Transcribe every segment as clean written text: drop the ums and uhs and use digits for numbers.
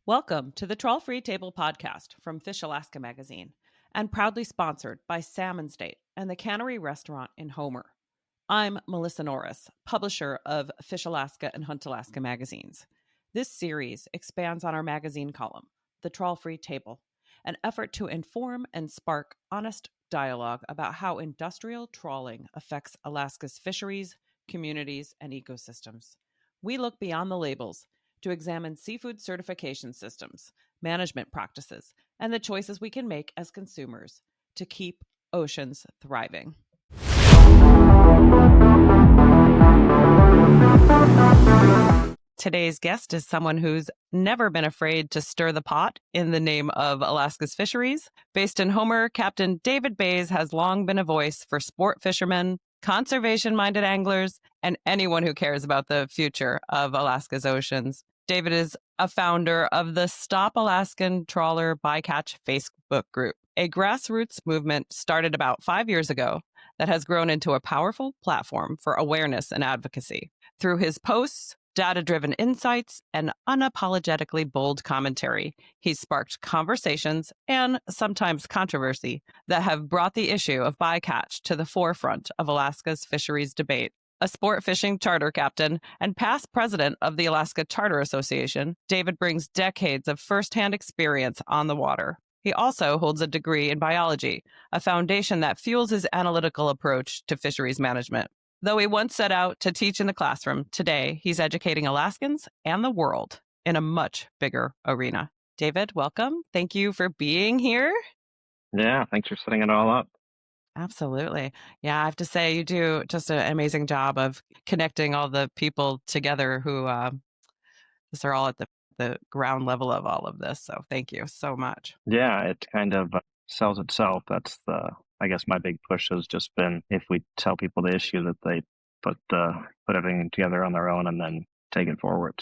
Welcome to the Trawl Free Table podcast from Fish Alaska magazine, and proudly sponsored by Salmon State and the Cannery Restaurant in Homer. I'm Melissa Norris, publisher of Fish Alaska and Hunt Alaska magazines. This series expands on our magazine column, the Trawl Free Table, an effort to inform and spark honest dialogue about how industrial trawling affects Alaska's fisheries, communities, and ecosystems. We look beyond the labels to examine seafood certification systems, management practices, and the choices we can make as consumers to keep oceans thriving. Today's guest is someone who's never been afraid to stir the pot in the name of Alaska's fisheries. Based in Homer, Captain David Bays has long been a voice for sport fishermen, conservation-minded anglers, and anyone who cares about the future of Alaska's oceans. David is a founder of the Stop Alaskan Trawler Bycatch Facebook group, a grassroots movement started about 5 years ago that has grown into a powerful platform for awareness and advocacy. Through his posts, data-driven insights, and unapologetically bold commentary, he's sparked conversations and sometimes controversy that have brought the issue of bycatch to the forefront of Alaska's fisheries debate. A sport fishing charter captain and past president of the Alaska Charter Association, David brings decades of firsthand experience on the water. He also holds a degree in biology, a foundation that fuels his analytical approach to fisheries management. Though he once set out to teach in the classroom, today he's educating Alaskans and the world in a much bigger arena. David, welcome. Thank you for being here. Yeah, thanks for setting it all up. Absolutely. Yeah, I have to say you do just an amazing job of connecting all the people together who are all at the ground level of all of this. So thank you so much. Yeah, it kind of sells itself. That's I guess my big push has just been if we tell people the issue that they put everything together on their own and then take it forward.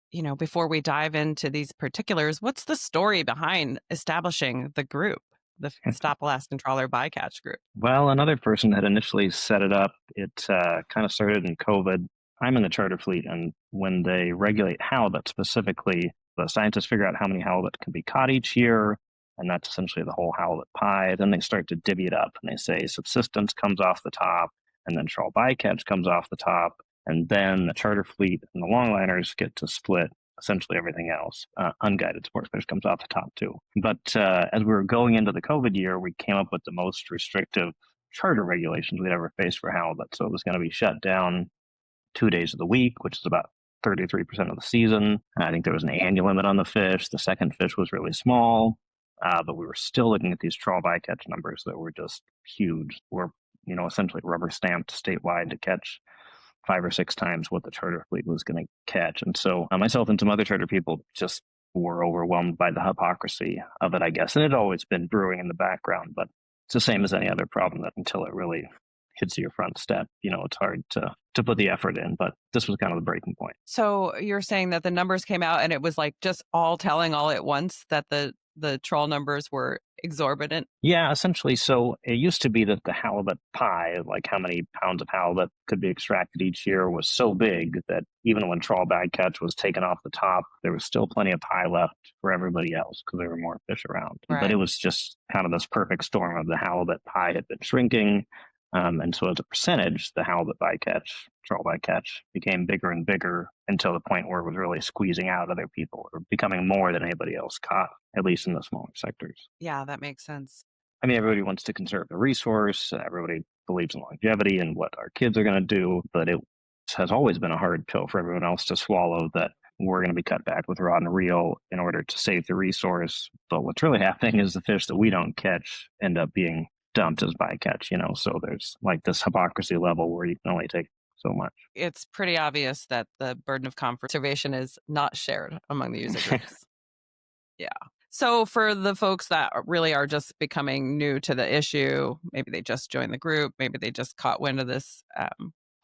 You know, before we dive into these particulars, what's the story behind establishing the group, the Stop Alaskan Trawler Bycatch group? Well, another person had initially set it up. It kind of started in COVID. I'm in the charter fleet, and when they regulate halibut specifically, the scientists figure out how many halibut can be caught each year, and that's essentially the whole halibut pie. Then they start to divvy it up, and they say subsistence comes off the top, and then trawl bycatch comes off the top, and then the charter fleet and the longliners get to split essentially everything else. Unguided sports fish comes off the top too. But as we were going into the COVID year, we came up with the most restrictive charter regulations we'd ever faced for halibut. So it was going to be shut down 2 days of the week, which is about 33% of the season. I think there was an annual limit on the fish. The second fish was really small, but we were still looking at these trawl bycatch numbers that were just huge. We're, essentially rubber stamped statewide to catch 5 or 6 times what the charter fleet was going to catch. And so myself and some other charter people just were overwhelmed by the hypocrisy of it, I guess. And it had always been brewing in the background, but it's the same as any other problem that until it really hits your front step, it's hard to put the effort in. But this was kind of the breaking point. So you're saying that the numbers came out and it was like just all telling all at once that the trawl numbers were exorbitant? Yeah, essentially. So it used to be that the halibut pie, like how many pounds of halibut could be extracted each year, was so big that even when trawl bycatch was taken off the top, there was still plenty of pie left for everybody else because there were more fish around. Right. But it was just kind of this perfect storm of the halibut pie had been shrinking. And so as a percentage, the halibut bycatch, trawl bycatch became bigger and bigger until the point where it was really squeezing out other people or becoming more than anybody else caught, at least in the smaller sectors. Yeah, that makes sense. I mean, everybody wants to conserve the resource. Everybody believes in longevity and what our kids are going to do. But it has always been a hard pill for everyone else to swallow that we're going to be cut back with rod and reel in order to save the resource. But what's really happening is the fish that we don't catch end up being dumped as bycatch, so there's like this hypocrisy level where you can only take so much. It's pretty obvious that the burden of conservation is not shared among the user groups. Yeah. So for the folks that really are just becoming new to the issue, maybe they just joined the group, maybe they just caught wind of this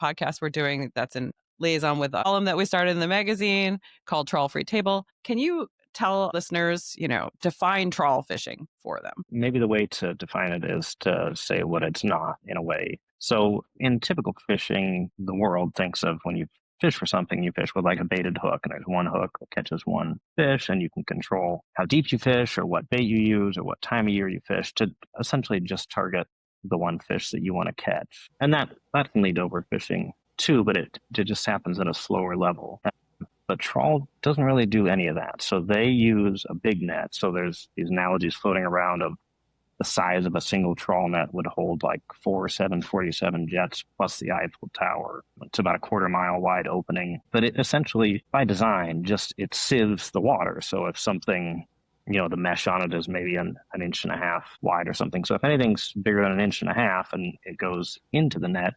podcast we're doing that's in liaison with the column that we started in the magazine called Trawl Free Table. Can you tell listeners, define trawl fishing for them? Maybe the way to define it is to say what it's not in a way. So in typical fishing, the world thinks of when you fish for something, you fish with like a baited hook, and there's one hook that catches one fish, and you can control how deep you fish or what bait you use or what time of year you fish to essentially just target the one fish that you want to catch. And that can lead to overfishing too, but it just happens at a slower level. But trawl doesn't really do any of that. So they use a big net. So there's these analogies floating around of the size of a single trawl net would hold like 4 747 jets plus the Eiffel Tower. It's about a quarter-mile wide opening. But it essentially, by design, it sieves the water. So if something, the mesh on it is maybe an inch and a half wide or something. So if anything's bigger than an inch and a half and it goes into the net,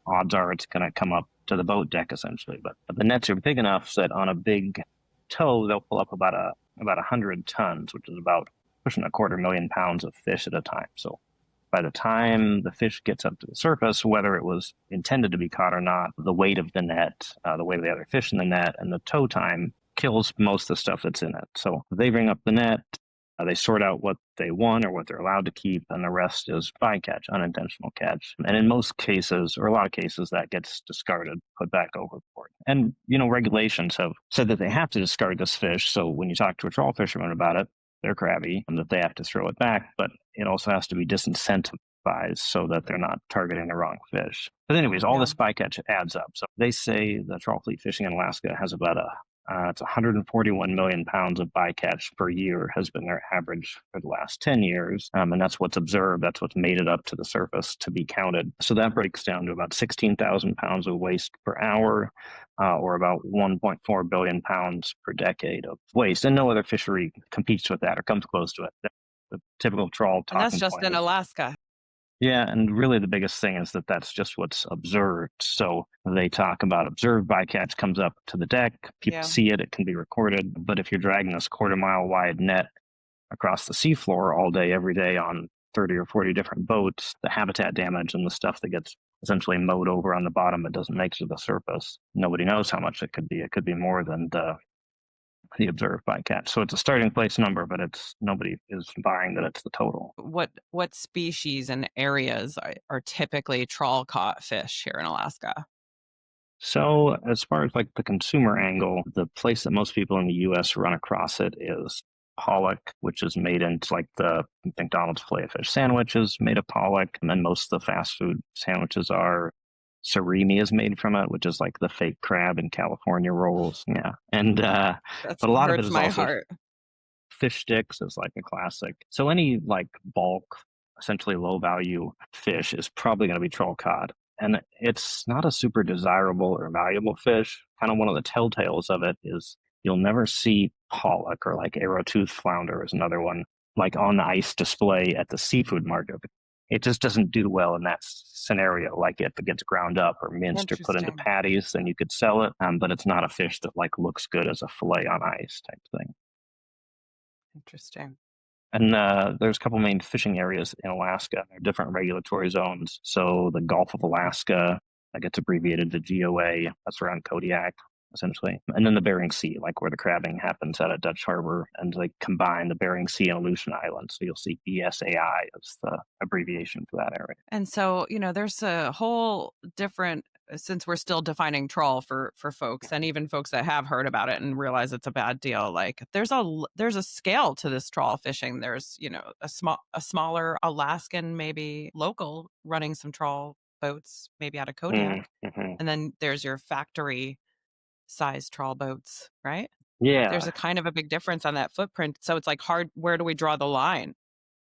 odds are it's going to come up to the boat deck essentially. But the nets are big enough that on a big tow, they'll pull up about 100 tons, which is about pushing 250,000 pounds of fish at a time. So by the time the fish gets up to the surface, whether it was intended to be caught or not, the weight of the net, the weight of the other fish in the net, and the tow time kills most of the stuff that's in it. So they bring up the net, they sort out what they want or what they're allowed to keep, and the rest is bycatch, unintentional catch. And in most cases, or a lot of cases, that gets discarded, put back overboard. And, regulations have said that they have to discard this fish. So when you talk to a trawl fisherman about it, they're crabby and that they have to throw it back, but it also has to be disincentivized so that they're not targeting the wrong fish. But anyways, all this bycatch adds up. So they say the trawl fleet fishing in Alaska has about it's 141 million pounds of bycatch per year has been their average for the last 10 years. And that's what's observed. That's what's made it up to the surface to be counted. So that breaks down to about 16,000 pounds of waste per hour, or about 1.4 billion pounds per decade of waste. And no other fishery competes with that or comes close to it. The typical trawl talking And that's just in Alaska. Yeah, and really the biggest thing is that that's just what's observed. So they talk about observed bycatch comes up to the deck. People see it. It can be recorded. But if you're dragging this quarter-mile wide net across the seafloor all day, every day on 30 or 40 different boats, the habitat damage and the stuff that gets essentially mowed over on the bottom that doesn't make it to the surface, nobody knows how much it could be. It could be more than the observed bycatch. So it's a starting place number, but nobody is buying that it's the total. What species and areas are typically trawl caught fish here in Alaska? So as far as like the consumer angle, the place that most people in the US run across it is pollock, which is made into like the McDonald's filet-o-fish sandwich is made of pollock, and then most of the fast food sandwiches are. Surimi is made from it, which is like the fake crab in California rolls. Yeah. And but a lot of it is my also heart. Fish sticks is like a classic. So any like bulk, essentially low value fish is probably going to be trawl cod. And it's not a super desirable or valuable fish. Kind of one of the telltales of it is you'll never see pollock, or like arrow-toothed flounder is another one, like on the ice display at the seafood market. It just doesn't do well in that scenario. Like if it gets ground up or minced or put into patties, then you could sell it. But it's not a fish that like looks good as a fillet on ice type thing. Interesting. And there's a couple main fishing areas in Alaska. There are different regulatory zones. So the Gulf of Alaska, that gets abbreviated to GOA. That's around Kodiak, essentially. And then the Bering Sea, like where the crabbing happens out at Dutch Harbor, and they combine the Bering Sea and Aleutian Islands. So you'll see BSAI as the abbreviation for that area. And so, there's a whole different, since we're still defining trawl for folks, and even folks that have heard about it and realize it's a bad deal, like there's a scale to this trawl fishing. There's, a smaller Alaskan, maybe local, running some trawl boats, maybe out of Kodiak. Mm-hmm. And then there's your factory size trawl boats, right? Yeah. There's a kind of a big difference on that footprint. So it's like hard, where do we draw the line?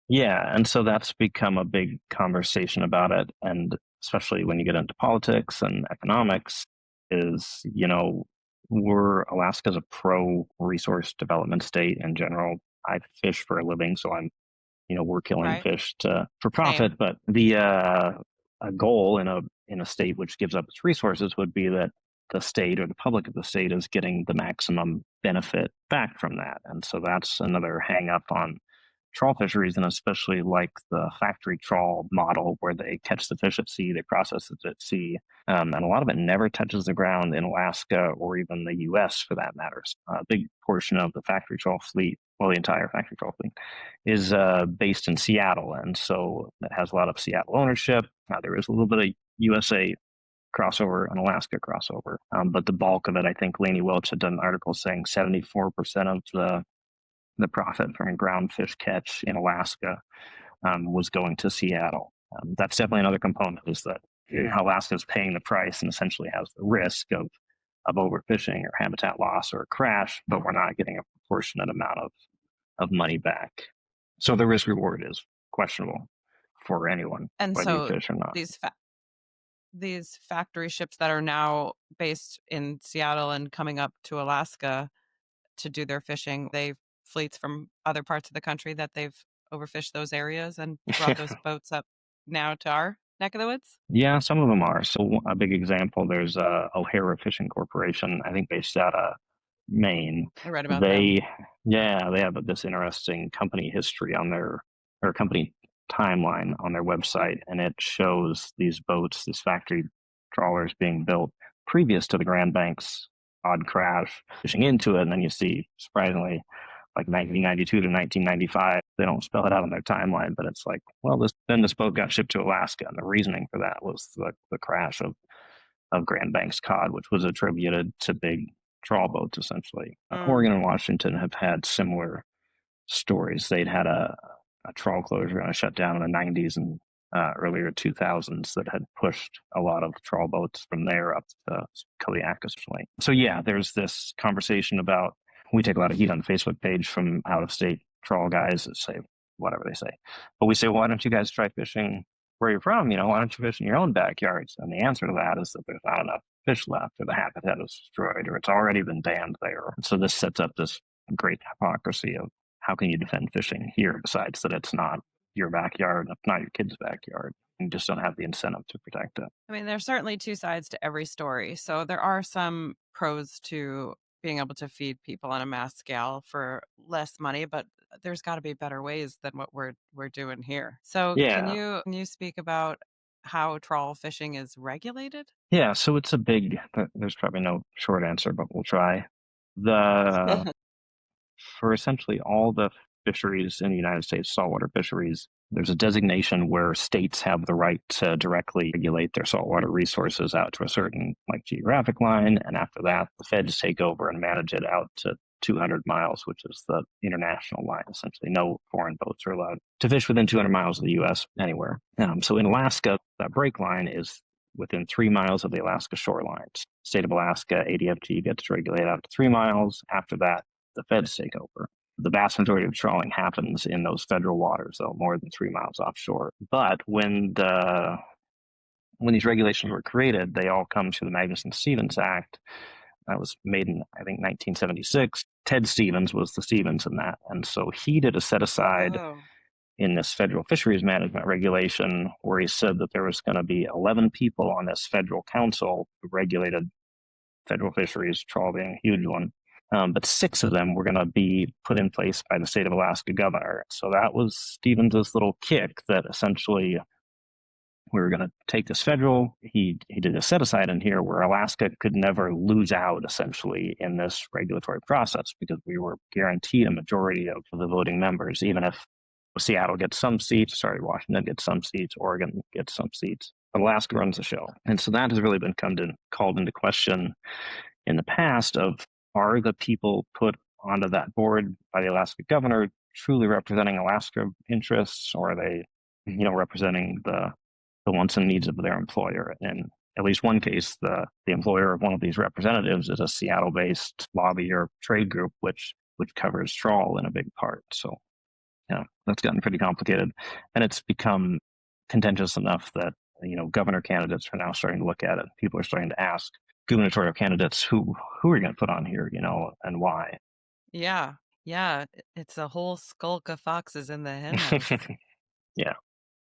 Yeah. And so that's become a big conversation about it. And especially when you get into politics and economics, is, Alaska's a pro resource development state in general. I fish for a living, so we're killing fish for profit. Same. But the a goal in a state which gives up its resources would be that the state or the public of the state is getting the maximum benefit back from that. And so that's another hang up on trawl fisheries, and especially like the factory trawl model where they catch the fish at sea, they process it at sea, and a lot of it never touches the ground in Alaska or even the U.S. for that matter. A big portion of the factory trawl fleet, well, the entire factory trawl fleet, is based in Seattle, and so it has a lot of Seattle ownership. There is a little bit of USA crossover, an Alaska crossover. But the bulk of it, I think Lainey Welch had done an article saying 74% of the profit from ground fish catch in Alaska was going to Seattle. That's definitely another component, is that Alaska is paying the price and essentially has the risk of overfishing or habitat loss or a crash, but we're not getting a proportionate amount of money back. So the risk reward is questionable for anyone, And whether you so fish or not. these factory ships that are now based in Seattle and coming up to Alaska to do their fishing, they've fleets from other parts of the country that they've overfished those areas and brought those boats up now to our neck of the woods? Yeah, some of them are. So a big example, there's O'Hara Fishing Corporation, I think based out of Maine. I read about them. They have this interesting company history on their, or company timeline on their website, and it shows these boats, these factory trawlers being built previous to the Grand Banks odd crash, fishing into it, and then you see, surprisingly, like 1992 to 1995. They don't spell it out on their timeline, but it's like, well, this boat got shipped to Alaska, and the reasoning for that was the crash of Grand Banks cod, which was attributed to big trawl boats, essentially. Oregon and Washington have had similar stories. They'd had a trawl closure and a shutdown in the 90s and earlier 2000s that had pushed a lot of trawl boats from there up to Kodiak, essentially. So yeah, there's this conversation about, we take a lot of heat on the Facebook page from out-of-state trawl guys that say whatever they say. But we say, well, why don't you guys try fishing where you're from? Why don't you fish in your own backyards? And the answer to that is that there's not enough fish left, or the habitat is destroyed, or it's already been banned there. So this sets up this great hypocrisy of, how can you defend fishing here besides that it's not your backyard, it's not your kid's backyard? You just don't have the incentive to protect it. I mean, there's certainly two sides to every story. So there are some pros to being able to feed people on a mass scale for less money, but there's got to be better ways than what we're doing here. So can you speak about how trawl fishing is regulated? Yeah, so it's a big, there's probably no short answer, but we'll try. For essentially all the fisheries in the United States, saltwater fisheries, there's a designation where states have the right to directly regulate their saltwater resources out to a certain geographic line. And after that, the feds take over and manage it out to 200 miles, which is the international line. Essentially, no foreign boats are allowed to fish within 200 miles of the U.S. anywhere. So in Alaska, that break line is within 3 miles of the Alaska shorelines. State of Alaska, ADFG gets to regulate out to 3 miles. After that, the feds take over. The vast majority of trawling happens in those federal waters, though, more than 3 miles offshore. But when these regulations were created, they all come to the Magnuson-Stevens Act. That was made in, I think, 1976. Ted Stevens was the Stevens in that. And so he did a set-aside in this federal fisheries management regulation where he said that there was going to be 11 people on this federal council who regulated federal fisheries, trawl being a huge one. But 6 of them were going to be put in place by the state of Alaska governor. So that was Stevens's little kick, that essentially we were going to take this federal. He did a set aside in here where Alaska could never lose out, essentially, in this regulatory process, because we were guaranteed a majority of the voting members, even if Seattle gets some seats, Washington gets some seats, Oregon gets some seats. But Alaska runs the show. And so that has really been called into question in the past of, are the people put onto that board by the Alaska governor truly representing Alaska interests, or are they, representing the wants and needs of their employer? In at least one case, the employer of one of these representatives is a Seattle-based lobby or trade group, which covers trawl in a big part. So, that's gotten pretty complicated, and it's become contentious enough that governor candidates are now starting to look at it. People are starting to ask gubernatorial candidates, who are you going to put on here, and why? Yeah. It's a whole skulk of foxes in the henhouse. Yeah.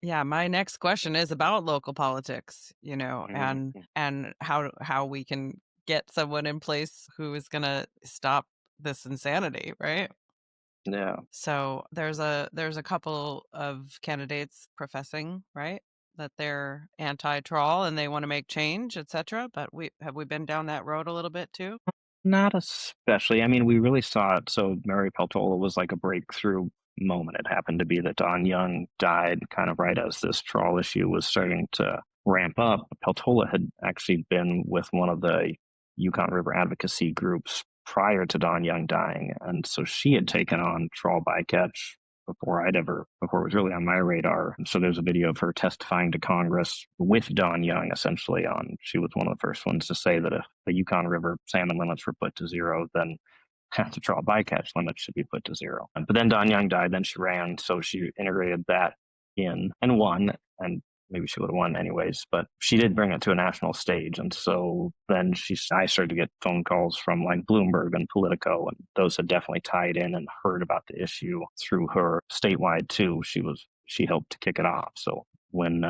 Yeah, my next question is about local politics, Mm-hmm. and how we can get someone in place who is going to stop this insanity, right? Yeah. So there's a couple of candidates professing, right, that they're anti-trawl and they want to make change, etc. But have we been down that road a little bit too? Not especially. I mean, we really saw it. So Mary Peltola was like a breakthrough moment. It happened to be that Don Young died kind of right as this trawl issue was starting to ramp up, Peltola had actually been with one of the Yukon River advocacy groups prior to Don Young dying. And so she had taken on trawl bycatch before it was really on my radar. And so there's a video of her testifying to Congress with Don Young, essentially she was one of the first ones to say that if the Yukon River salmon limits were put to zero, then the trawl bycatch limits should be put to zero. But then Don Young died, then she ran, so she integrated that in and won, and maybe she would have won anyways, but she did bring it to a national stage. And so then I started to get phone calls from like Bloomberg and Politico, and those had definitely tied in and heard about the issue through her statewide too. She helped to kick it off. So when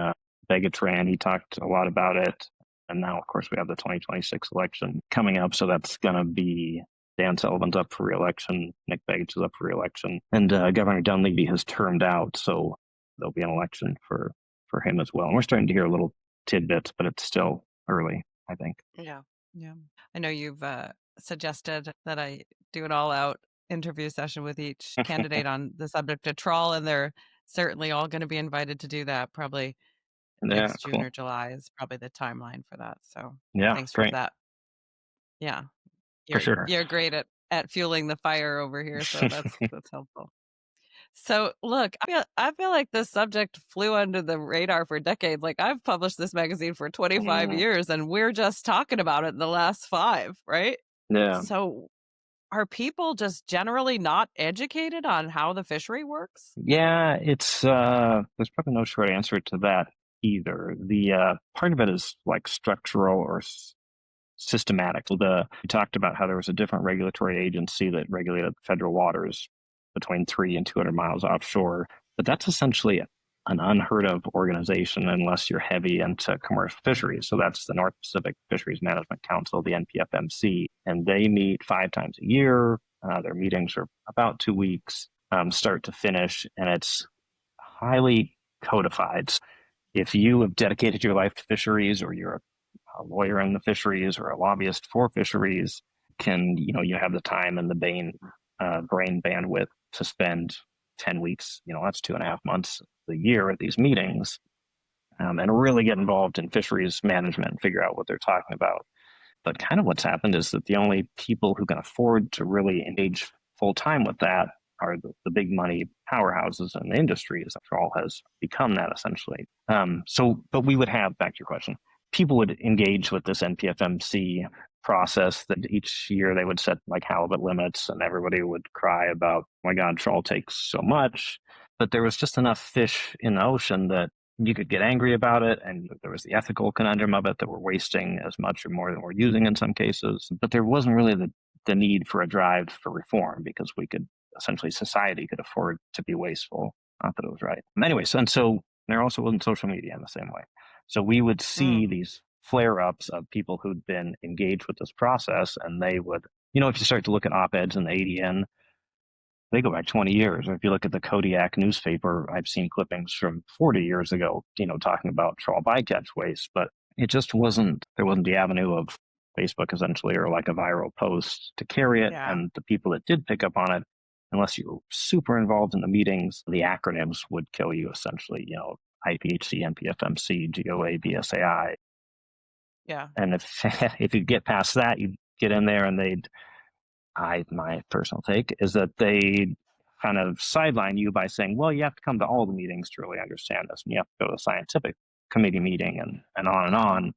Bycatch ran, he talked a lot about it. And now, of course, we have the 2026 election coming up. So that's going to be Dan Sullivan's up for re-election. Nick Bycatch is up for re-election. And Governor Dunleavy has termed out. So there'll be an election for him as well. And we're starting to hear little tidbits, but it's still early, I think. Yeah. I know you've suggested that I do an all-out interview session with each candidate on the subject of trawl, and they're certainly all going to be invited to do that. Probably next June or July is probably the timeline for that. So thanks great. for that. Yeah, for sure. You're great at fueling the fire over here, so that's helpful. So look, I feel like this subject flew under the radar for decades. Like I've published this magazine for 25 years and we're just talking about it in the last 5, right? Yeah. So are people just generally not educated on how the fishery works? Yeah, it's there's probably no short answer to that either. The part of it is like structural or systematic. We talked about how there was a different regulatory agency that regulated federal waters between 3 and 200 miles offshore, but that's essentially an unheard of organization unless you're heavy into commercial fisheries. So that's the North Pacific Fisheries Management Council, the NPFMC, and they meet 5 times a year. Their meetings are about 2 weeks, start to finish, and it's highly codified. If you have dedicated your life to fisheries, or you're a lawyer in the fisheries or a lobbyist for fisheries, you have the time and the brain bandwidth to spend 10 weeks, that's 2.5 months a year at these meetings, and really get involved in fisheries management and figure out what they're talking about. But kind of what's happened is that the only people who can afford to really engage full time with that are the big money powerhouses and the industries. Trawl has become that essentially. But we would have, back to your question, people would engage with this NPFMC process that each year they would set like halibut limits, and everybody would cry about, oh my God, trawl takes so much. But there was just enough fish in the ocean that you could get angry about it, and there was the ethical conundrum of it, that we're wasting as much or more than we're using in some cases. But there wasn't really the need for a drive for reform, because society could afford to be wasteful. Not that it was right. Anyway, so there also wasn't social media in the same way. So we would see these flare-ups of people who'd been engaged with this process, and they would, if you start to look at op-eds in the ADN, they go back 20 years. Or if you look at the Kodiak newspaper, I've seen clippings from 40 years ago, talking about trawl bycatch waste, but there wasn't the avenue of Facebook essentially, or like a viral post to carry it. Yeah. And the people that did pick up on it, unless you were super involved in the meetings, the acronyms would kill you essentially, IPHC, NPFMC, GOA, BSAI. Yeah. And if you get past that, you get in there and my personal take is that they kind of sideline you by saying, well, you have to come to all the meetings to really understand this, and you have to go to a scientific committee meeting and on,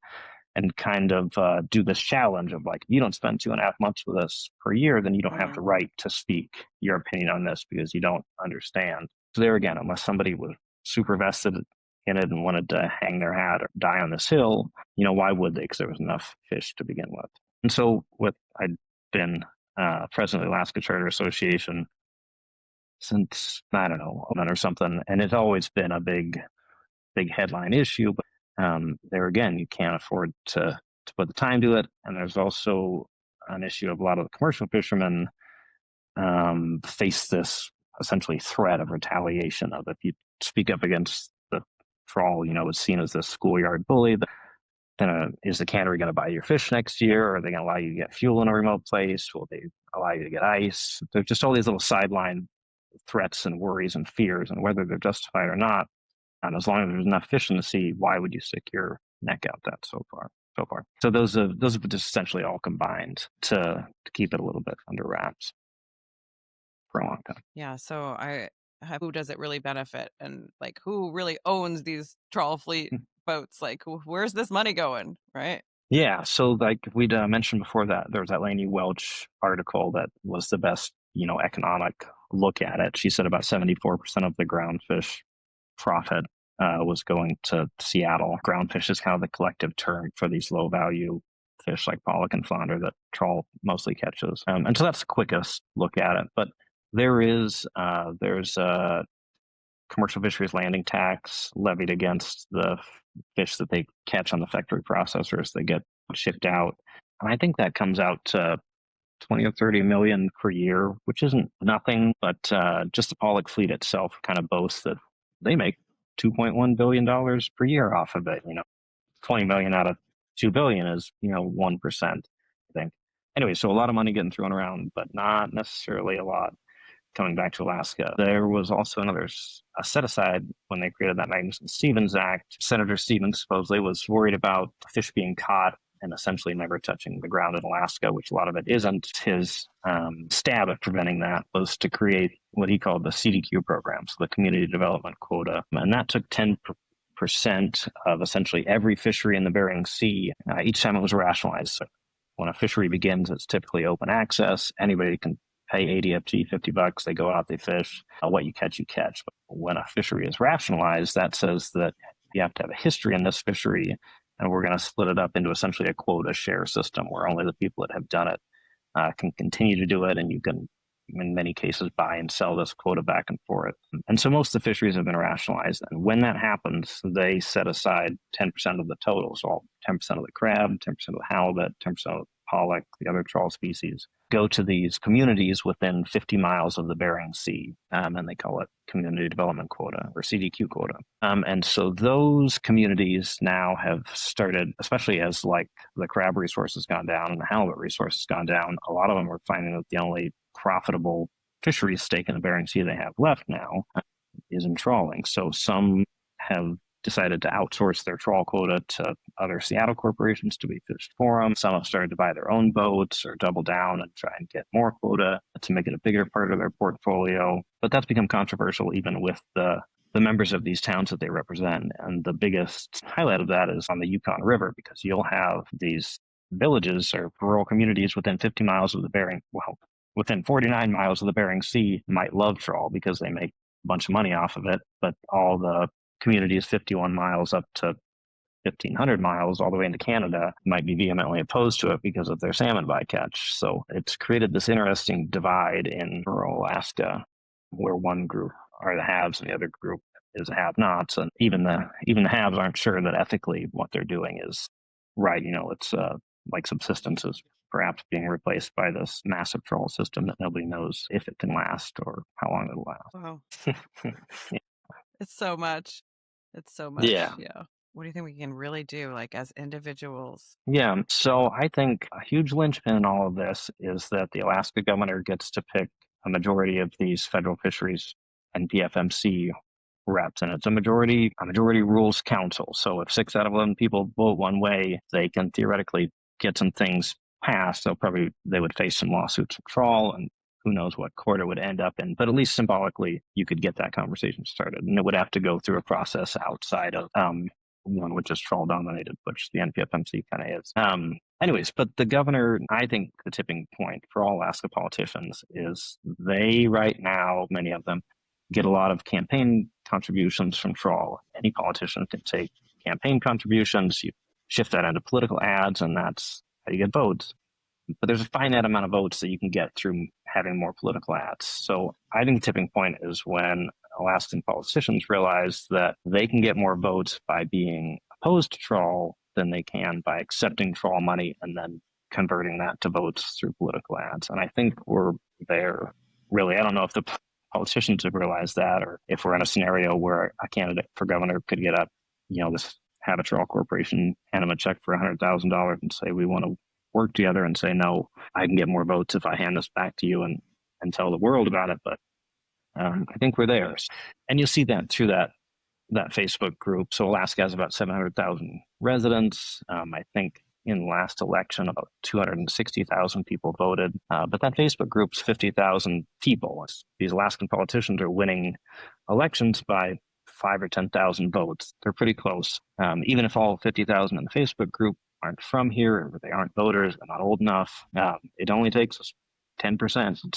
and kind of do this challenge of like, you don't spend 2.5 months with us per year, then you don't have the right to speak your opinion on this because you don't understand. So there again, unless somebody was super vested in it and wanted to hang their hat or die on this hill, why would they? Because there was enough fish to begin with. And so I'd been president of the Alaska Charter Association since, I don't know, or something, and it's always been a big headline issue. But there again, you can't afford to put the time to it. And there's also an issue of a lot of the commercial fishermen face this essentially threat of retaliation of, if you speak up against the trawl, it's seen as this schoolyard bully. Then is the cannery going to buy your fish next year? Or are they going to allow you to get fuel in a remote place? Will they allow you to get ice? There's just all these little sideline threats and worries and fears, and whether they're justified or not. And as long as there's enough fish in the sea, why would you stick your neck out that so far. So those have just essentially all combined to keep it a little bit under wraps for a long time. Yeah. So who does it really benefit? And like, who really owns these trawl fleet boats? Like, where's this money going? Right. Yeah. So like we'd mentioned before, that there was that Lainey Welch article that was the best, economic look at it. She said about 74% of the groundfish profit was going to Seattle. Groundfish is kind of the collective term for these low value fish like pollock and flounder that trawl mostly catches. And so that's the quickest look at it. But there's a commercial fisheries landing tax levied against the fish that they catch on the factory processors that get shipped out. And I think that comes out to 20 or 30 million per year, which isn't nothing, but just the pollock fleet itself kind of boasts that they make $2.1 billion per year off of it. 20 million out of 2 billion is, 1%, I think. Anyway, so a lot of money getting thrown around, but not necessarily a lot coming back to Alaska. There was also a set aside when they created that Magnuson-Stevens Act. Senator Stevens supposedly was worried about fish being caught and essentially never touching the ground in Alaska, which a lot of it isn't. His stab at preventing that was to create what he called the CDQ program, so the Community Development Quota. And that took 10% of essentially every fishery in the Bering Sea each time it was rationalized. So when a fishery begins, it's typically open access. Anybody can pay 80 FT, $50. They go out, they fish. What you catch, you catch. But when a fishery is rationalized, that says that you have to have a history in this fishery, and we're going to split it up into essentially a quota share system where only the people that have done it can continue to do it, and you can, in many cases, buy and sell this quota back and forth. And so most of the fisheries have been rationalized. And when that happens, they set aside 10% of the total. So 10% of the crab, 10% of the halibut, 10% of the pollock, the other trawl species, go to these communities within 50 miles of the Bering Sea. And they call it Community Development Quota or CDQ quota. And so those communities now have started, especially as like the crab resource has gone down and the halibut resource has gone down, a lot of them are finding that the only profitable fisheries stake in the Bering Sea they have left now is in trawling. So some have decided to outsource their trawl quota to other Seattle corporations to be fished for them. Some have started to buy their own boats or double down and try and get more quota to make it a bigger part of their portfolio. But that's become controversial even with the members of these towns that they represent. And the biggest highlight of that is on the Yukon River, because you'll have these villages or rural communities within 50 miles of the Bering, within 49 miles of the Bering Sea might love trawl because they make a bunch of money off of it, but all the communities 51 miles up to 1,500 miles all the way into Canada might be vehemently opposed to it because of their salmon bycatch. So it's created this interesting divide in rural Alaska where one group are the haves and the other group is the have-nots. And even the haves aren't sure that ethically what they're doing is right. It's like subsistence is perhaps being replaced by this massive trawl system that nobody knows if it can last or how long it'll last. Wow. Yeah. It's so much. Yeah. Yeah. What do you think we can really do, like as individuals? Yeah. So I think a huge linchpin in all of this is that the Alaska governor gets to pick a majority of these federal fisheries and PFMC reps, and it's a majority rules council. So if 6 out of 11 people vote one way, they can theoretically get some things passed. They would face some lawsuits from trawl, and who knows what court it would end up in. But at least symbolically, you could get that conversation started, and it would have to go through a process outside of one which is trawl dominated, which the NPFMC kind of is. Anyways, but the governor, I think the tipping point for all Alaska politicians is they right now, many of them, get a lot of campaign contributions from trawl. Any politician can take campaign contributions, you shift that into political ads, and that's how you get votes. But there's a finite amount of votes that you can get through having more political ads. So I think the tipping point is when Alaskan politicians realize that they can get more votes by being opposed to trawl than they can by accepting trawl money and then converting that to votes through political ads. And I think we're there, really. I don't know if the politicians have realized that, or if we're in a scenario where a candidate for governor could get up, this have a trawl corporation, hand them a check for $100,000 and say, we want to work together, and say, no, I can get more votes if I hand this back to you and tell the world about it. But I think we're there. And you'll see that through that that Facebook group. So Alaska has about 700,000 residents. I think in last election, about 260,000 people voted. But that Facebook group's 50,000 people. These Alaskan politicians are winning elections by 5 or 10,000 votes. They're pretty close. Even if all 50,000 in the Facebook group aren't from here, or they aren't voters, they're not old enough, it only takes 10%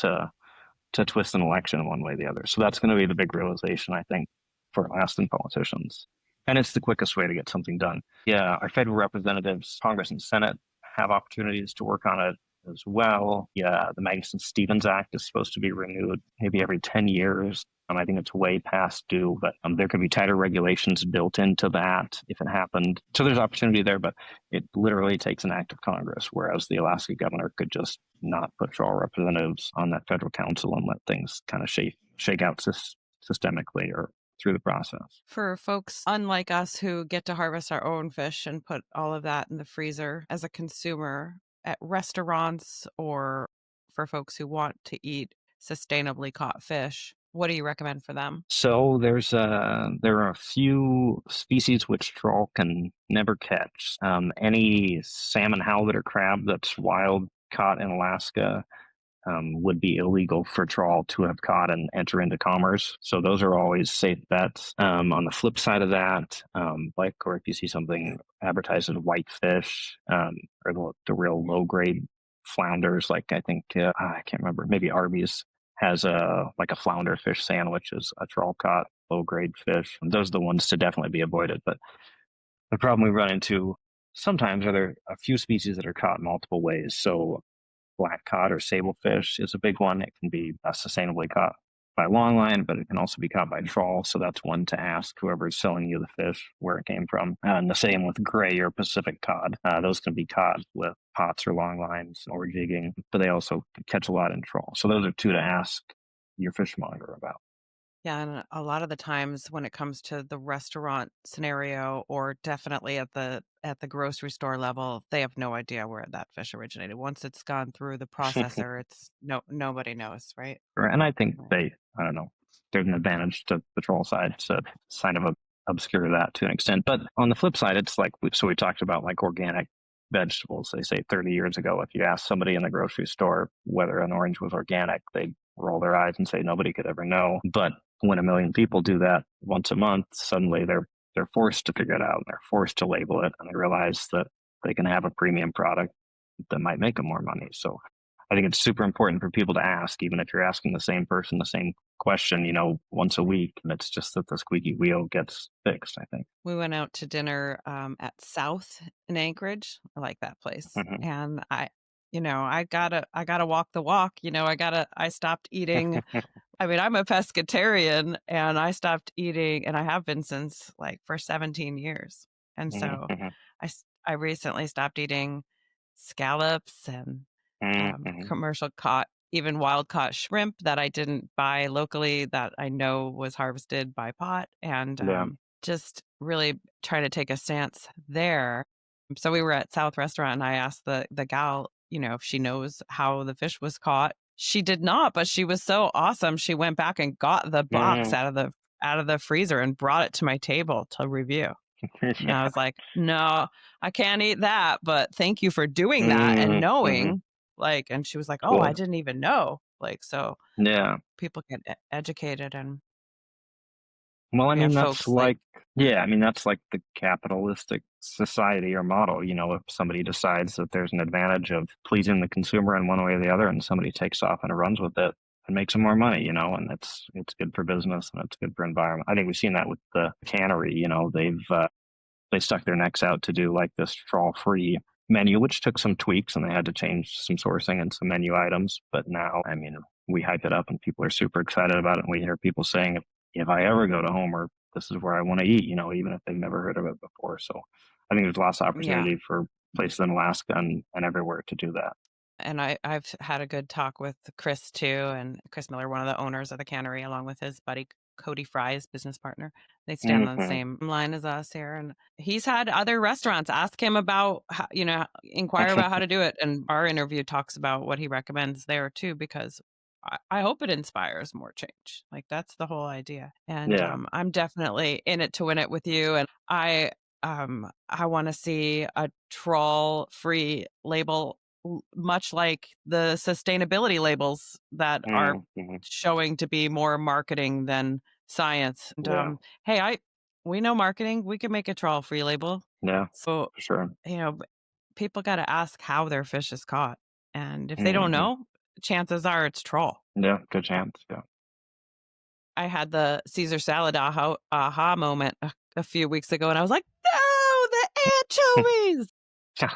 to twist an election one way or the other. So that's going to be the big realization, I think, for Alaskan politicians. And it's the quickest way to get something done. Yeah, our federal representatives, Congress and Senate have opportunities to work on it as well. Yeah, the Magnuson-Stevens Act is supposed to be renewed maybe every 10 years. I think it's way past due, but there could be tighter regulations built into that if it happened. So there's opportunity there, but it literally takes an act of Congress, whereas the Alaska governor could just not put trawl representatives on that federal council and let things kind of shake out systemically or through the process. For folks unlike us who get to harvest our own fish and put all of that in the freezer as a consumer at restaurants, or for folks who want to eat sustainably caught fish, what do you recommend for them? So there are a few species which trawl can never catch. Any salmon, halibut, or crab that's wild caught in Alaska would be illegal for trawl to have caught and enter into commerce. So those are always safe bets. On the flip side of that, or if you see something advertised as whitefish, or the real low grade flounders, like I think I can't remember, maybe Arby's has a flounder fish sandwich as a trawl caught low grade fish. And those are the ones to definitely be avoided. But the problem we run into sometimes are there a few species that are caught multiple ways. So black cod or sablefish is a big one. It can be sustainably caught by longline, but it can also be caught by trawl. So that's one to ask whoever is selling you the fish where it came from. And the same with gray or Pacific cod. Those can be caught with pots or long lines or jigging, but they also catch a lot in trawl. So those are two to ask your fishmonger about. Yeah, and a lot of the times when it comes to the restaurant scenario, or definitely at the grocery store level, they have no idea where that fish originated. Once it's gone through the processor, it's nobody knows, right? And I think Right. I don't know, there's an advantage to the trawl side to kind of obscure that to an extent. But on the flip side, it's like, we talked about like organic vegetables. They say 30 years ago, if you asked somebody in the grocery store whether an orange was organic, they'd roll their eyes and say nobody could ever know. But when a million people do that once a month, suddenly they're forced to figure it out. And they're forced to label it, and they realize that they can have a premium product that might make them more money. So I think it's super important for people to ask, even if you're asking the same person the same question, once a week, and it's just that the squeaky wheel gets fixed, I think. We went out to dinner at South in Anchorage. I like that place. Mm-hmm. And I gotta walk the walk. I stopped eating. I mean, I'm a pescatarian, and I stopped eating, and I have been since like for 17 years. And so Mm-hmm. I recently stopped eating scallops and Mm-hmm. commercial caught, even wild caught shrimp that I didn't buy locally that I know was harvested by pot, and Yeah. just really try to take a stance there. So we were at South Restaurant, and I asked the gal, if she knows how the fish was caught. She did not, but she was so awesome. She went back and got the box Mm-hmm. out of the freezer and brought it to my table to review. And I Yeah. was like, "No, I can't eat that, but thank you for doing that and Mm-hmm. knowing." Like, and she was like, "Oh, I Cool. didn't even know." Like, so Yeah. people get educated, and Well, I we have mean, that's folks like, like, yeah, I mean, that's like the capitalistic society or model. If somebody decides that there's an advantage of pleasing the consumer in one way or the other, and somebody takes off and runs with it and makes some more money, and it's good for business and it's good for environment. I think we've seen that with the cannery. They stuck their necks out to do like this trawl free menu, which took some tweaks, and they had to change some sourcing and some menu items. But now, I mean, we hype it up and people are super excited about it. And we hear people saying, if I ever go to Homer, this is where I want to eat, even if they've never heard of it before. So I think there's lots of yeah. opportunity for places in Alaska and everywhere to do that. And I've had a good talk with Chris too, and Chris Miller, one of the owners of the cannery, along with his buddy Cody Fry's business partner. They stand on the Mm-hmm. same line as us here, and he's had other restaurants ask him about inquire about how to do it. And our interview talks about what he recommends there too, because I hope it inspires more change. Like that's the whole idea. And Yeah. I'm definitely in it to win it with you. And I want to see a trawl free label, much like the sustainability labels that are Mm-hmm. showing to be more marketing than science. And Yeah. hey, I we know marketing. We can make a trawl free label. Yeah. So For sure. people got to ask how their fish is caught. And if they don't Hmm. know, chances are it's trawl. Yeah. Good chance. Yeah. I had the Caesar salad aha moment a few weeks ago, and I was like, "No, the anchovies!"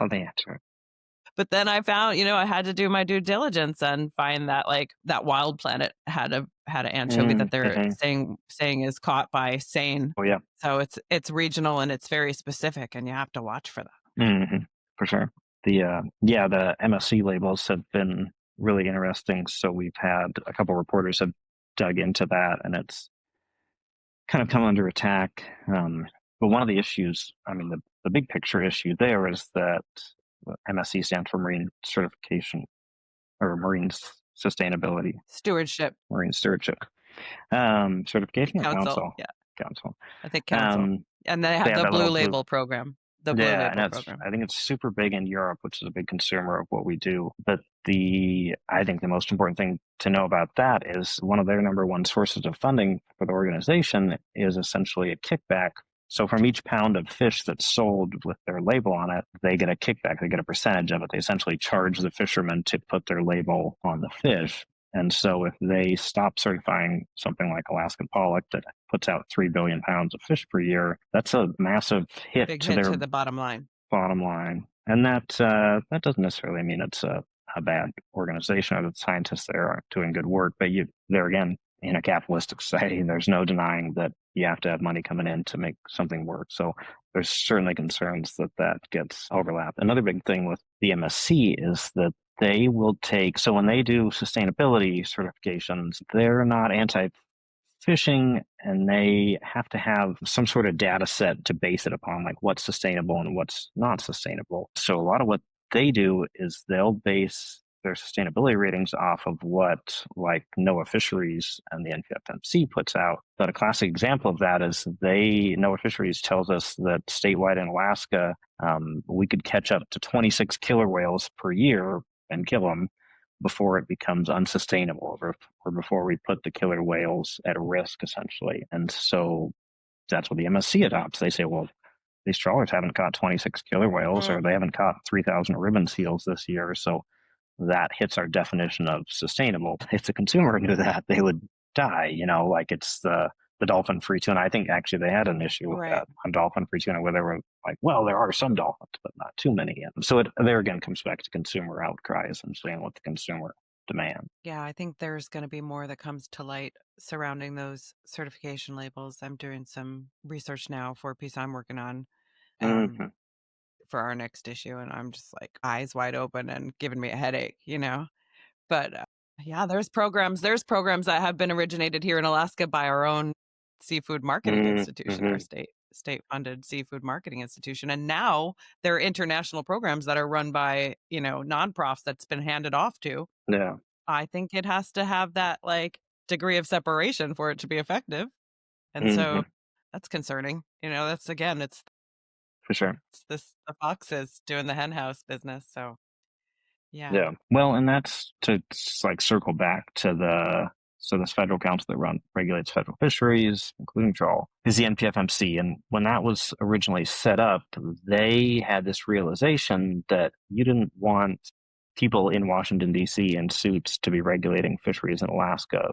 Oh, the answer. But then I found, I had to do my due diligence and find that like that Wild Planet had an anchovy that they're Mm-hmm. saying is caught by seine. Oh, yeah. So it's regional and it's very specific, and you have to watch for that. Hmm. For sure. The MSC labels have been really interesting. So we've had a couple reporters have dug into that, and it's kind of come under attack. But one of the issues, I mean, the big picture issue there is that MSC stands for Marine Certification or Sustainability, Stewardship Marine Stewardship Certification or Council, Council. yeah, Council. I think council, Um, and they they have have the that Blue little blue. Label program, the Blue Yeah, and Label that's program. I think it's super big in Europe, which is a big consumer of what we do. But I think the most important thing to know about that is one of their number one sources of funding for the organization is essentially a kickback. So from each pound of fish that's sold with their label on it, they get a kickback. They get a percentage of it. They essentially charge the fishermen to put their label on the fish. And so if they stop certifying something like Alaskan pollock that puts out 3 billion pounds of fish per year, that's a massive hit Big to hit their to the bottom line. bottom line. And that doesn't necessarily mean it's a bad organization or that scientists there aren't doing good work. But there again, in a capitalistic society, there's no denying that you have to have money coming in to make something work. So there's certainly concerns that that gets overlapped. Another big thing with the MSC is that they will take, so when they do sustainability certifications, they're not anti fishing and they have to have some sort of data set to base it upon, like what's sustainable and what's not sustainable. So a lot of what they do is they'll base their sustainability ratings off of what like NOAA Fisheries and the NPFMC puts out. But a classic example of that is NOAA Fisheries tells us that statewide in Alaska, we could catch up to 26 killer whales per year and kill them before it becomes unsustainable or before we put the killer whales at risk, essentially. And so that's what the MSC adopts. They say, well, these trawlers haven't caught 26 killer whales or they haven't caught 3,000 ribbon seals this year. So that hits our definition of sustainable. If the consumer knew that, they would die, like it's the dolphin free tuna. I think actually they had an issue with Right. that on dolphin free tuna where they were like, well, there are some dolphins, but not too many. And so it there again comes back to consumer outcry, essentially, and what the consumer demand. Yeah, I think there's going to be more that comes to light surrounding those certification labels. I'm doing some research now for a piece I'm working on Mm-hmm. for our next issue, and I'm just like eyes wide open and giving me a headache. But yeah, there's programs. There's programs that have been originated here in Alaska by our own seafood marketing institution, our Mm-hmm. state funded seafood marketing institution, and now there are international programs that are run by nonprofits that's been handed off to. Yeah. I think it has to have that like degree of separation for it to be effective. And Mm-hmm. so that's concerning. That's again, For sure. it's this the foxes doing the hen house business. So yeah. Yeah. Well, and that's to like circle back to this federal council that regulates federal fisheries, including trawl, is the NPFMC. And when that was originally set up, they had this realization that you didn't want people in Washington, D.C. in suits to be regulating fisheries in Alaska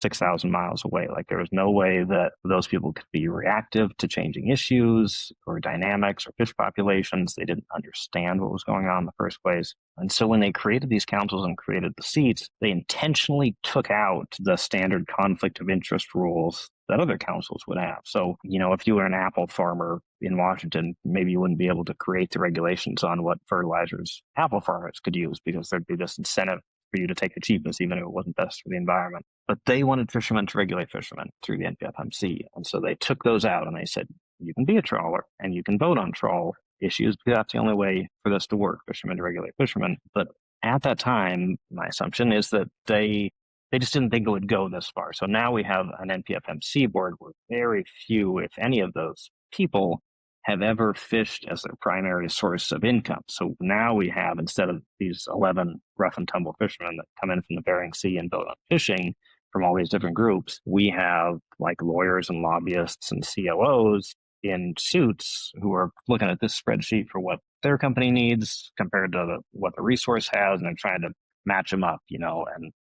6,000 miles away. Like there was no way that those people could be reactive to changing issues or dynamics or fish populations. They didn't understand what was going on in the first place. And so when they created these councils and created the seats, they intentionally took out the standard conflict of interest rules that other councils would have. So, if you were an apple farmer in Washington, maybe you wouldn't be able to create the regulations on what fertilizers apple farmers could use because there'd be this incentive for you to take the cheapest, even if it wasn't best for the environment. But they wanted fishermen to regulate fishermen through the NPFMC. And so they took those out and they said, you can be a trawler and you can vote on trawl issues because that's the only way for this to work, fishermen to regulate fishermen. But at that time, my assumption is that they they just didn't think it would go this far. So now we have an NPFMC board where very few, if any of those people have ever fished as their primary source of income. So now we have, instead of these 11 rough and tumble fishermen that come in from the Bering Sea and build up fishing from all these different groups, we have like lawyers and lobbyists and COOs in suits who are looking at this spreadsheet for what their company needs compared to what the resource has, and they're trying to match them up, and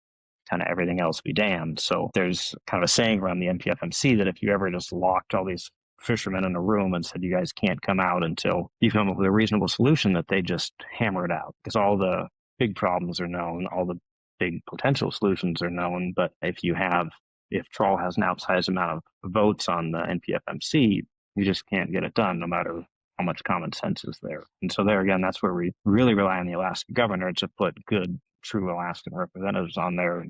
kind of everything else be damned. So there's kind of a saying around the NPFMC that if you ever just locked all these fishermen in a room and said, you guys can't come out until you come up with a reasonable solution, that they just hammer it out, because all the big problems are known, all the big potential solutions are known. But if Trawl has an outsized amount of votes on the NPFMC, you just can't get it done, no matter how much common sense is there. And so there again, that's where we really rely on the Alaska governor to put good, true Alaskan representatives on there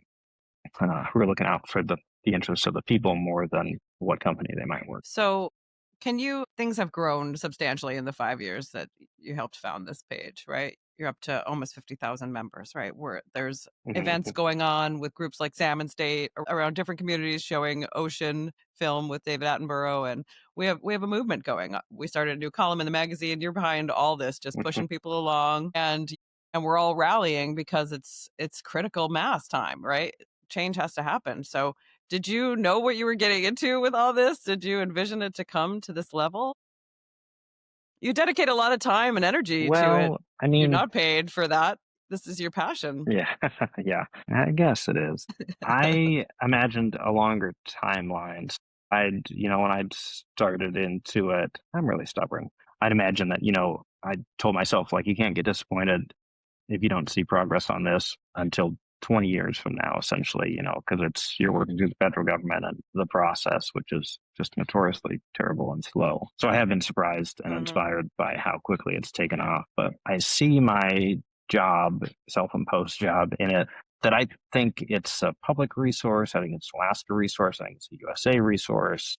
who are looking out for the interests of the people more than what company they might work. So things have grown substantially in the 5 years that you helped found this page, right? You're up to almost 50,000 members, right? Where there's events going on with groups like Salmon State around different communities showing ocean film with David Attenborough. And we have a movement going on. We started a new column in the magazine. You're behind all this, just pushing people along. And we're all rallying because it's critical mass time, right? Change has to happen. So did you know what you were getting into with all this? Did you envision it to come to this level? You dedicate a lot of time and energy to it. I mean, you're not paid for that. This is your passion. Yeah, yeah, I guess it is. I imagined a longer timeline. When I'd started into it, I'm really stubborn. I'd imagine that, I told myself, like, you can't get disappointed if you don't see progress on this until 20 years from now, essentially, because you're working through the federal government and the process, which is just notoriously terrible and slow. So I have been surprised and inspired by how quickly it's taken off. But I see my job, self-imposed job in it, that I think it's a public resource. I think it's an Alaska resource. I think it's a USA resource.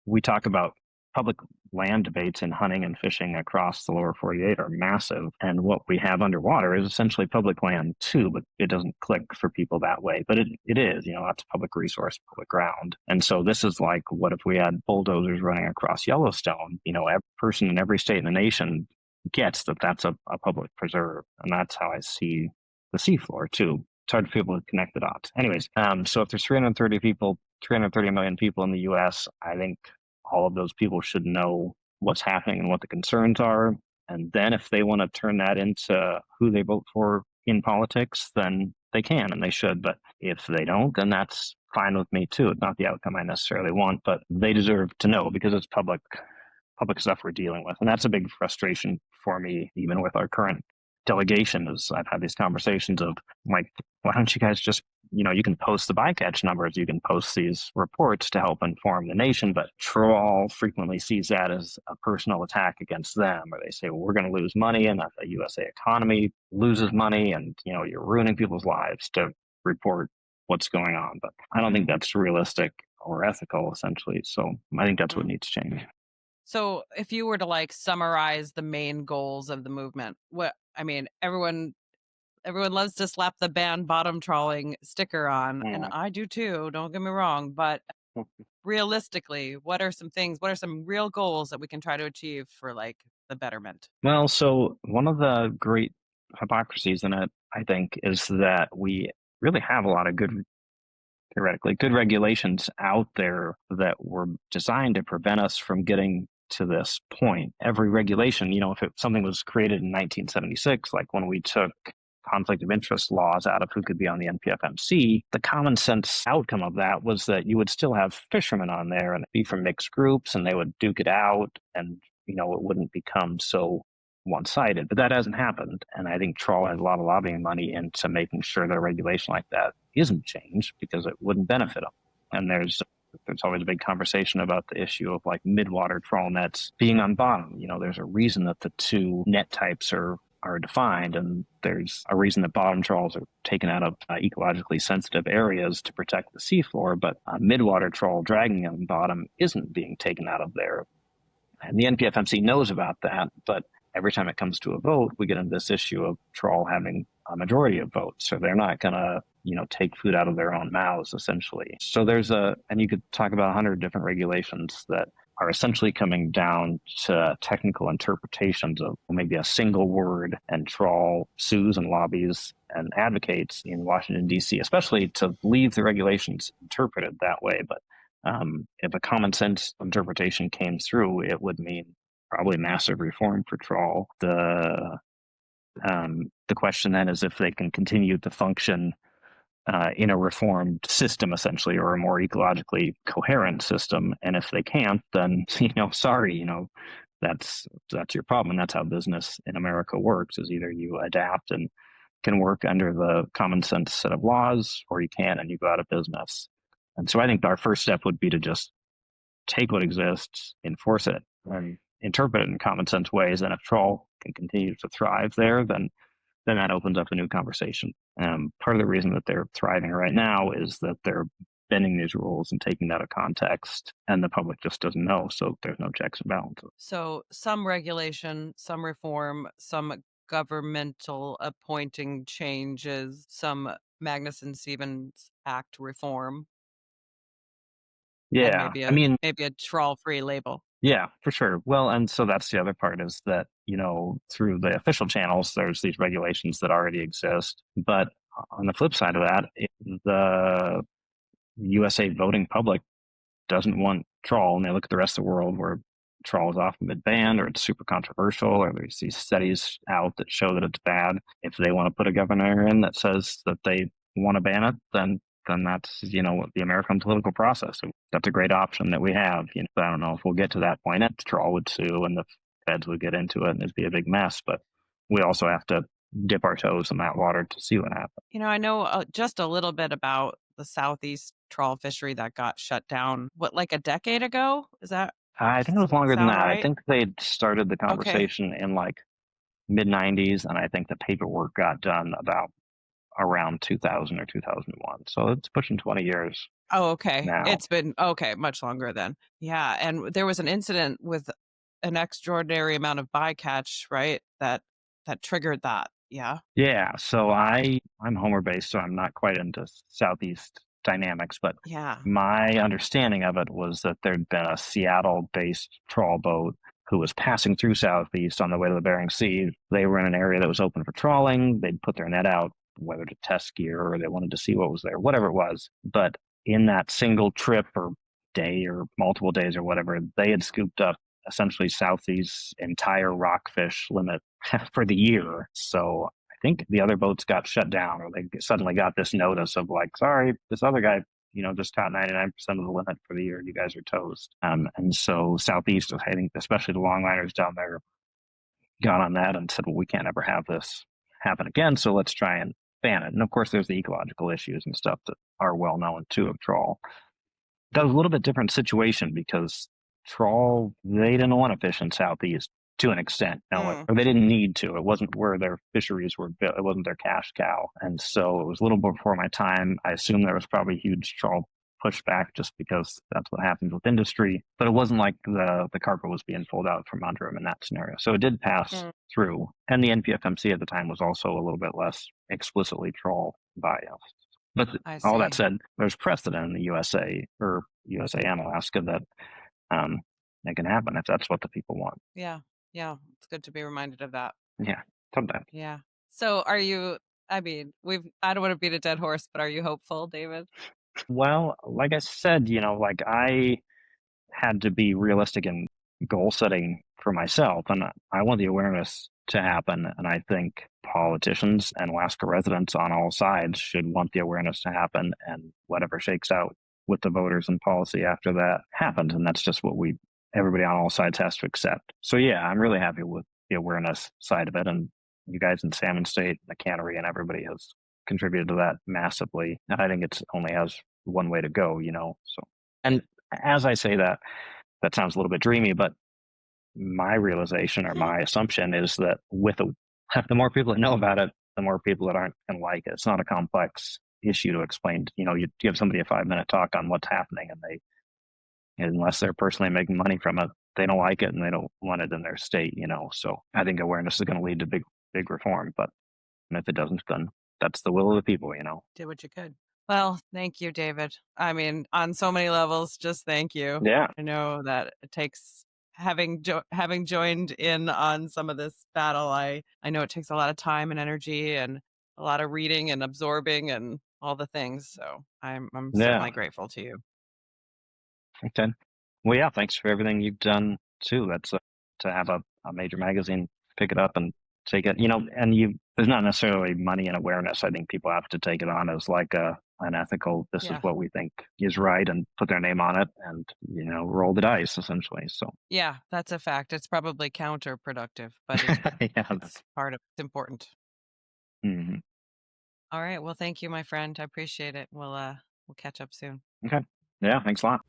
We talk about public land debates in hunting and fishing across the lower 48 are massive. And what we have underwater is essentially public land too, but it doesn't click for people that way. But it is, that's public resource, public ground. And so this is like, what if we had bulldozers running across Yellowstone? Every person in every state in the nation gets that that's a public preserve. And that's how I see the seafloor too. It's hard for people to connect the dots. Anyways, so if there's 330 million people in the US, I think all of those people should know what's happening and what the concerns are. And then if they want to turn that into who they vote for in politics, then they can and they should. But if they don't, then that's fine with me too. It's not the outcome I necessarily want, but they deserve to know because it's public stuff we're dealing with. And that's a big frustration for me, even with our current delegation, is I've had these conversations of like, why don't you guys just, you can post the bycatch numbers, you can post these reports to help inform the nation, but Trawl frequently sees that as a personal attack against them, or they say, well, we're going to lose money and that the USA economy loses money and, you're ruining people's lives to report what's going on. But I don't think that's realistic or ethical, essentially. So I think that's what needs to change. So if you were to summarize the main goals of the movement, everyone loves to slap the ban bottom trawling sticker on, and I do too, don't get me wrong, but realistically, what are some real goals that we can try to achieve for the betterment? Well, so one of the great hypocrisies in it, I think, is that we really have a lot of theoretically good regulations out there that were designed to prevent us from getting to this point. Every regulation, if something was created in 1976, like when we took conflict of interest laws out of who could be on the NPFMC, the common sense outcome of that was that you would still have fishermen on there and be from mixed groups and they would duke it out and, it wouldn't become so one-sided. But that hasn't happened. And I think Trawl has a lot of lobbying money into making sure that a regulation like that isn't changed because it wouldn't benefit them. And there's always a big conversation about the issue of midwater trawl nets being on bottom. There's a reason that the two net types are defined, and there's a reason that bottom trawls are taken out of ecologically sensitive areas to protect the seafloor, but midwater trawl dragging on bottom isn't being taken out of there. And the NPFMC knows about that, but every time it comes to a vote, we get into this issue of trawl having a majority of votes. So they're not going to, take food out of their own mouths, essentially. So and you could talk about 100 different regulations that are essentially coming down to technical interpretations of maybe a single word, and trawl sues and lobbies and advocates in Washington, D.C., especially to leave the regulations interpreted that way. But if a common sense interpretation came through, it would mean probably massive reform for trawl. The question then is if they can continue to function in a reformed system, essentially, or a more ecologically coherent system. And if they can't, then sorry, that's your problem. And that's how business in America works: is either you adapt and can work under the common sense set of laws, or you can't and you go out of business. And so I think our first step would be to just take what exists, enforce it, and interpret it in common sense ways. And if trawl can continue to thrive there, then that opens up a new conversation. Part of the reason that they're thriving right now is that they're bending these rules and taking that out of context, and the public just doesn't know. So there's no checks and balances. So some regulation, some reform, some governmental appointing changes, some Magnuson-Stevens Act reform, and Yeah, I mean, maybe a trawl free label. yeah, for sure. Well, and so that's the other part, is that, through the official channels, there's these regulations that already exist. But on the flip side of that, the USA voting public doesn't want trawl, and they look at the rest of the world where trawl is often been banned, or it's super controversial, or there's these studies out that show that it's bad. If they want to put a governor in that says that they want to ban it, then that's the American political process. So that's a great option that we have. I don't know if we'll get to that point. Trawl would sue, and the feds would get into it, and it'd be a big mess. But we also have to dip our toes in that water to see what happens. I know just a little bit about the Southeast trawl fishery that got shut down. What, like a decade ago? Is that? I think it was longer than that. Right? I think they started the conversation in like mid 90s, and I think the paperwork got done about around 2000 or 2001. So it's pushing 20 years. Oh, okay. Now. It's been much longer then. Yeah, and there was an incident with an extraordinary amount of bycatch, right? That triggered that. Yeah. Yeah. So I'm Homer based, so I'm not quite into Southeast dynamics, but yeah, my understanding of it was that there'd been a Seattle-based trawl boat who was passing through Southeast on the way to the Bering Sea. They were in an area that was open for trawling. They'd put their net out, whether to test gear or they wanted to see what was there, whatever it was. But in that single trip or day or multiple days or whatever, they had scooped up essentially Southeast's entire rockfish limit for the year. So I think the other boats got shut down, or they suddenly got this notice of like, sorry, this other guy, just caught 99% of the limit for the year. You guys are toast. And so Southeast, I think, especially the longliners down there, got on that and said, well, we can't ever have this happen again. So let's try and ban it. And of course, there's the ecological issues and stuff that are well known too of trawl. That was a little bit different situation because trawl, they didn't want to fish in Southeast to an extent, or they didn't need to. It wasn't where their fisheries were built. It wasn't their cash cow. And so it was a little before my time. I assume there was probably huge trawl pushback just because that's what happens with industry. But it wasn't like the carpet was being pulled out from under them in that scenario. So it did pass through. And the NPFMC at the time was also a little bit less explicitly trawl biased. But all that said, there's precedent in the USA and Alaska that it can happen if that's what the people want. Yeah. It's good to be reminded of that. Yeah, sometimes. Yeah. So are you, I don't want to beat a dead horse, but are you hopeful, David? Well, like I said, I had to be realistic in goal setting for myself, and I want the awareness to happen. And I think politicians and Alaska residents on all sides should want the awareness to happen, and whatever shakes out with the voters and policy after that happens. And that's just what everybody on all sides has to accept. So yeah, I'm really happy with the awareness side of it. And you guys in Salmon State, the cannery, and everybody has contributed to that massively. And I think it only has one way to go, So, and as I say that sounds a little bit dreamy, but my realization or my assumption is that the more people that know about it, the more people that aren't going to like it. It's not a complex issue to explain. You give somebody a 5-minute talk on what's happening, and unless they're personally making money from it, they don't like it and they don't want it in their state, you know. So I think awareness is going to lead to big reform. But if it doesn't, then that's the will of the people, you know. Did what you could. Well, thank you, David. I mean, on so many levels, just thank you. Yeah. I know that it takes having joined in on some of this battle. I know it takes a lot of time and energy and a lot of reading and absorbing and all the things. So I'm Yeah. certainly grateful to you. Okay. Well, yeah, thanks for everything you've done too. That's to have a major magazine pick it up and take it, you know, and there's not necessarily money and awareness. I think people have to take it on as like an ethical, this is Yeah. what we think is right, and put their name on it and, you know, roll the dice essentially. So, Yeah, that's a fact. It's probably counterproductive, but yeah. it's part of it's important. Mhm. All right. Well, thank you, my friend. I appreciate it. We'll catch up soon. Okay. Yeah. Thanks a lot.